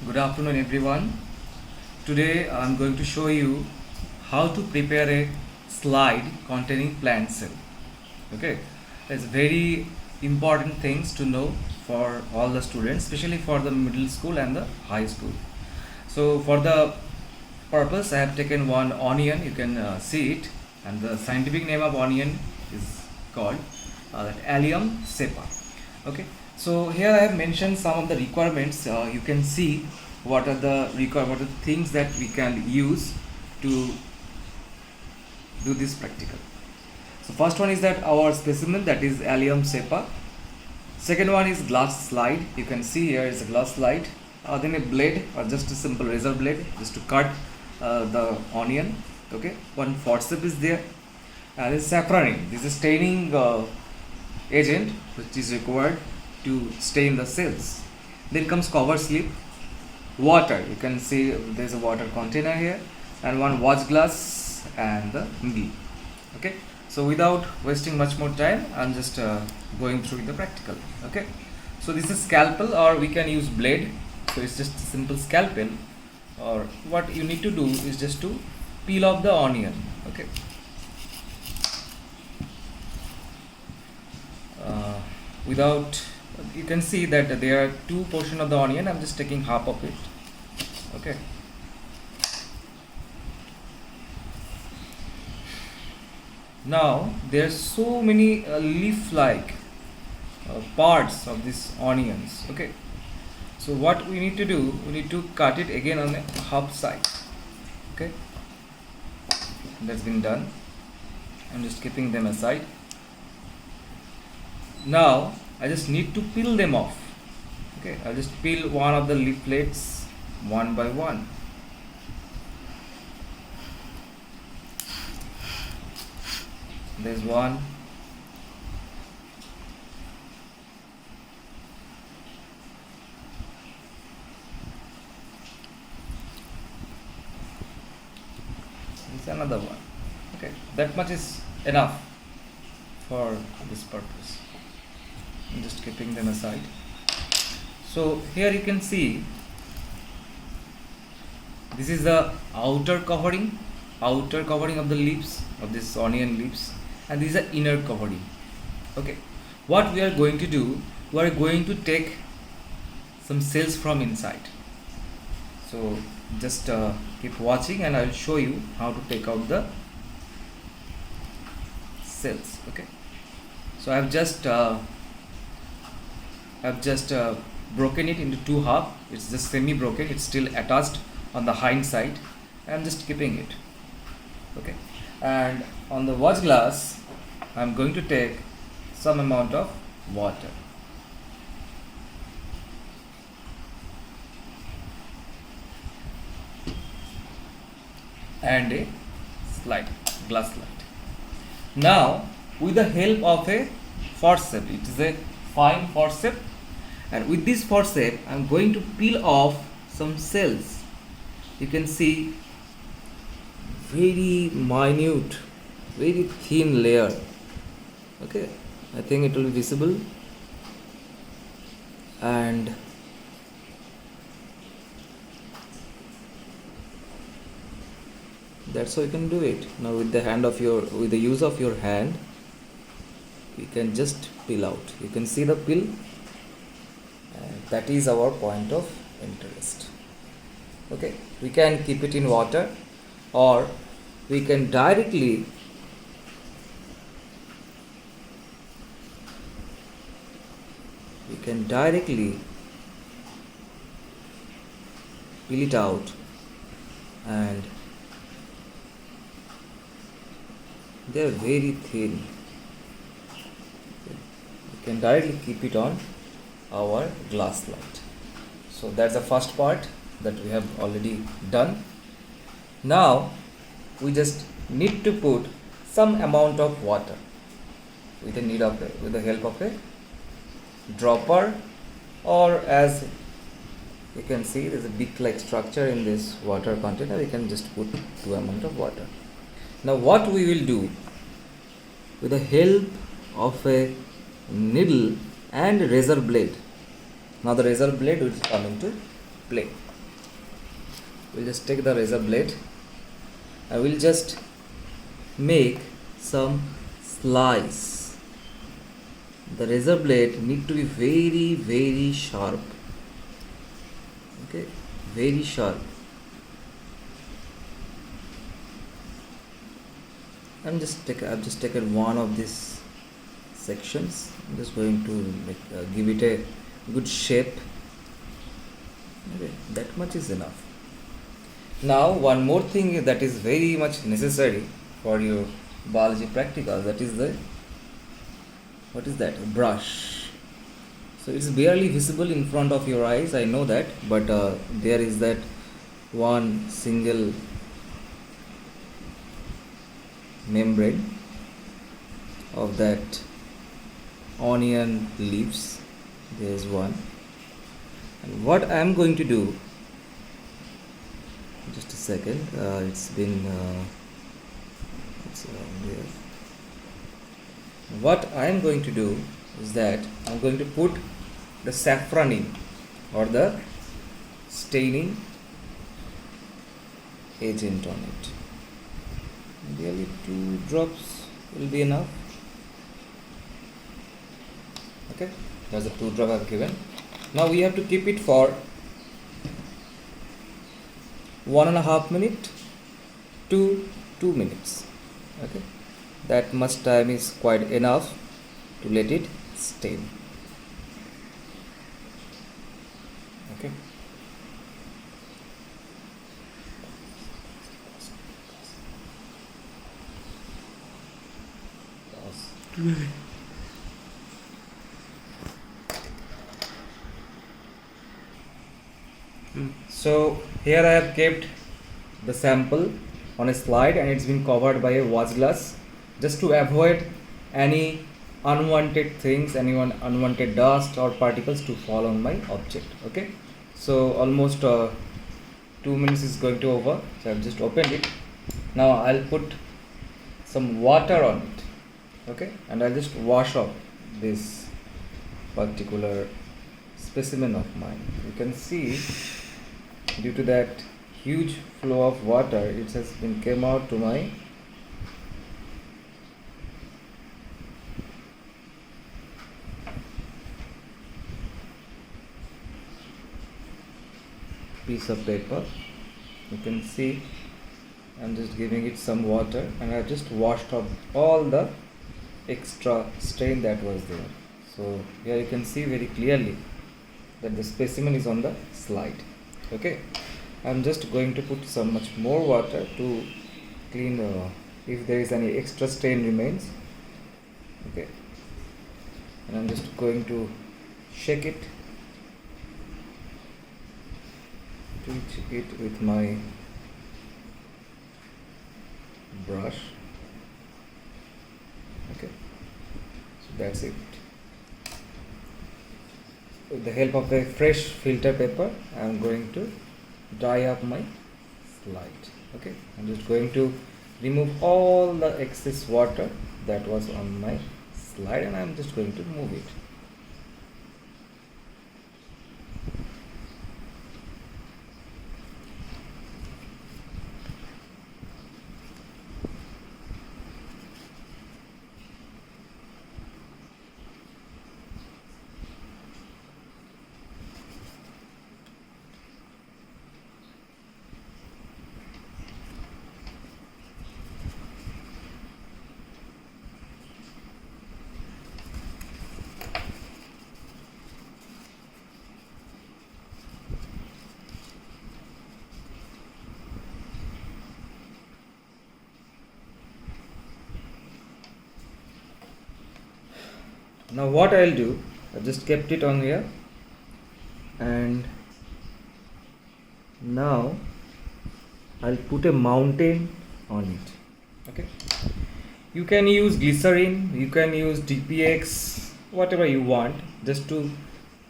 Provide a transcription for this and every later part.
Good afternoon, everyone. Today I'm going to show you how to prepare a slide containing plant cell. Okay, it's very important things to know for all the students, especially for the middle school and the high school. So for the purpose, I have taken one onion. You can see it, and the scientific name of onion is called Allium cepa. Okay, so here I have mentioned some of the requirements. You can see what are the things that we can use to do this practical. So first one is that our specimen, that is Allium cepa. Second one is glass slide. You can see here is a glass slide. Then a blade or just a simple razor blade just to cut the onion. Okay, one forceps is there. And this safranin, this is staining agent which is required to stain the cells. Then comes cover slip, water. You can see there is a water container here, and one watch glass and the needle. Okay, so without wasting much more time, I'm just going through the practical. Okay, so this is scalpel, or we can use blade. So it's just a simple scalpel, or what you need to do is just to peel off the onion. Okay, without, you can see that there are two portion of the onion. I'm just taking half of it. Okay, now there are so many leaf like parts of these onions. Okay, so what we need to do, we need to cut it again on the half side. Okay, that's been done. I'm just keeping them aside. Now I just need to peel them off. Okay, I'll just peel one of the leaflets one by one. There's one. There's another one. Okay, that much is enough for this purpose. I'm just keeping them aside. So here you can see this is the outer covering of the leaves of this onion leaves, and this is the inner covering. Okay, what we are going to do, we are going to take some cells from inside. So just keep watching, and I will show you how to take out the cells. Okay, so I have just broken it into two half. It's just semi broken, it's still attached on the hind side. I'm just keeping it. Okay, and on the watch glass I'm going to take some amount of water. And a glass slide. Now with the help of a forceps, it is a fine forceps, and with this forceps I'm going to peel off some cells. You can see very minute, very thin layer. Okay, I think it will be visible, and that's how you can do it. Now with the use of your hand, you can just peel out. You can see the peel, and that is our point of interest. Okay, we can keep it in water, or we can directly peel it out, and they are very thin. We can directly keep it on our glass slide. So that's the first part that we have already done. Now we just need to put some amount of water with the help of a dropper, or as you can see there's a beak like structure in this water container. We can just put 2 amount of water. Now what we will do, with the help of a needle and razor blade, now the razor blade will come into play. we'll just take the razor blade and we'll just make some slice. The razor blade need to be very sharp. Okay, very sharp. I've just taken one of these sections. I'm just going to give it a good shape. Okay, that much is enough. Now one more thing that is very much necessary for your biology practical, that is the, what is that, brush. So it's barely visible in front of your eyes, I know that, but there is that one single membrane of that onion leaves. There is one, and what I am going to do, just a second, it's been it's around there. What I am going to do is that I am going to put the saffronin or the staining agent on it. Really 2 drops will be enough. Okay, that's the 2 drop I have given. Now we have to keep it for 1.5 minutes to 2 minutes. Okay, that much time is quite enough to let it stain. Okay. So here I have kept the sample on a slide and it's been covered by a watch glass, just to avoid any unwanted things, any unwanted dust or particles to fall on my object. Okay, so almost 2 minutes is going to over, so I've just opened it. Now I'll put some water on it. Okay, and I'll just wash off this particular specimen of mine. You can see, due to that huge flow of water, it has been came out to my piece of paper. You can see I'm just giving it some water and I've just washed off all the extra stain that was there. So here you can see very clearly that the specimen is on the slide. Okay, I'm just going to put some much more water to clean if there is any extra stain remains. Okay, and I'm just going to shake it, touch it with my brush. Okay, so that's it. With the help of a fresh filter paper, I am going to dry up my slide. Okay, I'm just going to remove all the excess water that was on my slide and I'm just going to move it. Now what I'll do, I just kept it on here, and now I'll put a mountain on it. Okay, you can use glycerin, you can use DPX, whatever you want, just to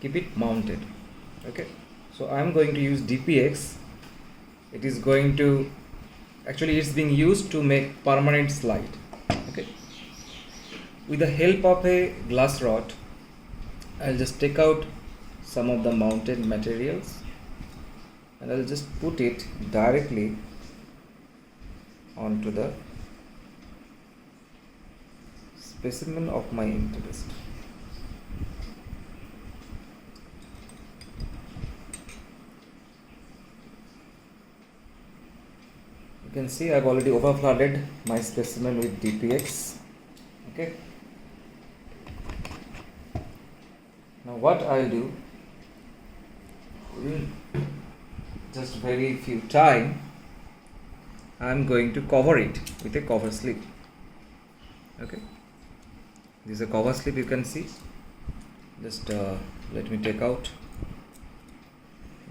keep it mounted. Okay, so I'm going to use DPX. It is going to, actually it's being used to make permanent slide. Okay, with the help of a glass rod, I'll just take out some of the mounted materials. and I'll just put it directly onto the specimen of my interest. You can see I've already over flooded my specimen with DPX. Okay. Now what I'll do, in just very few time, I'm going to cover it with a cover slip. Okay. This is a cover slip, you can see. Just let me take out.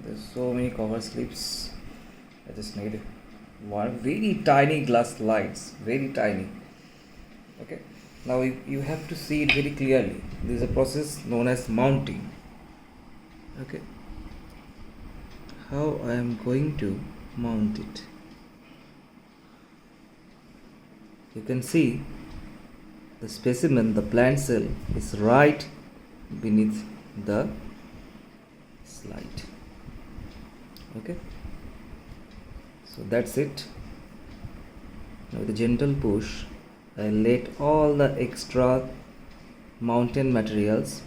There's so many cover slips. I just need one very tiny glass slides, very tiny. Okay. Now you have to see it very clearly. This is a process known as mounting. Okay. How I am going to mount it. You can see the specimen, the plant cell, is right beneath the slide. Okay. So that's it. Now with a gentle push, I let all the extra mountain materials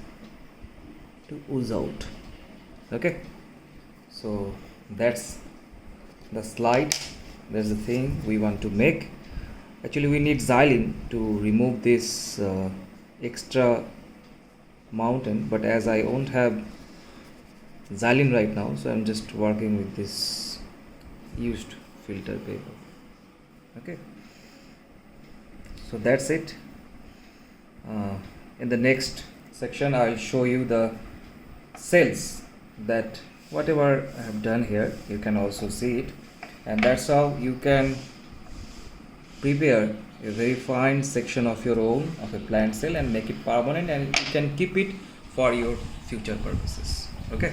to ooze out. Okay. So that's the slide. That's the thing we want to make. Actually we need xylene to remove this extra mountain, but as I won't have xylene right now, so I'm just working with this used filter paper. Okay, so that's it. In the next section I'll show you the cells, that whatever I have done here you can also see it, and that's how you can prepare a very fine section of your own of a plant cell and make it permanent, and you can keep it for your future purposes. Okay.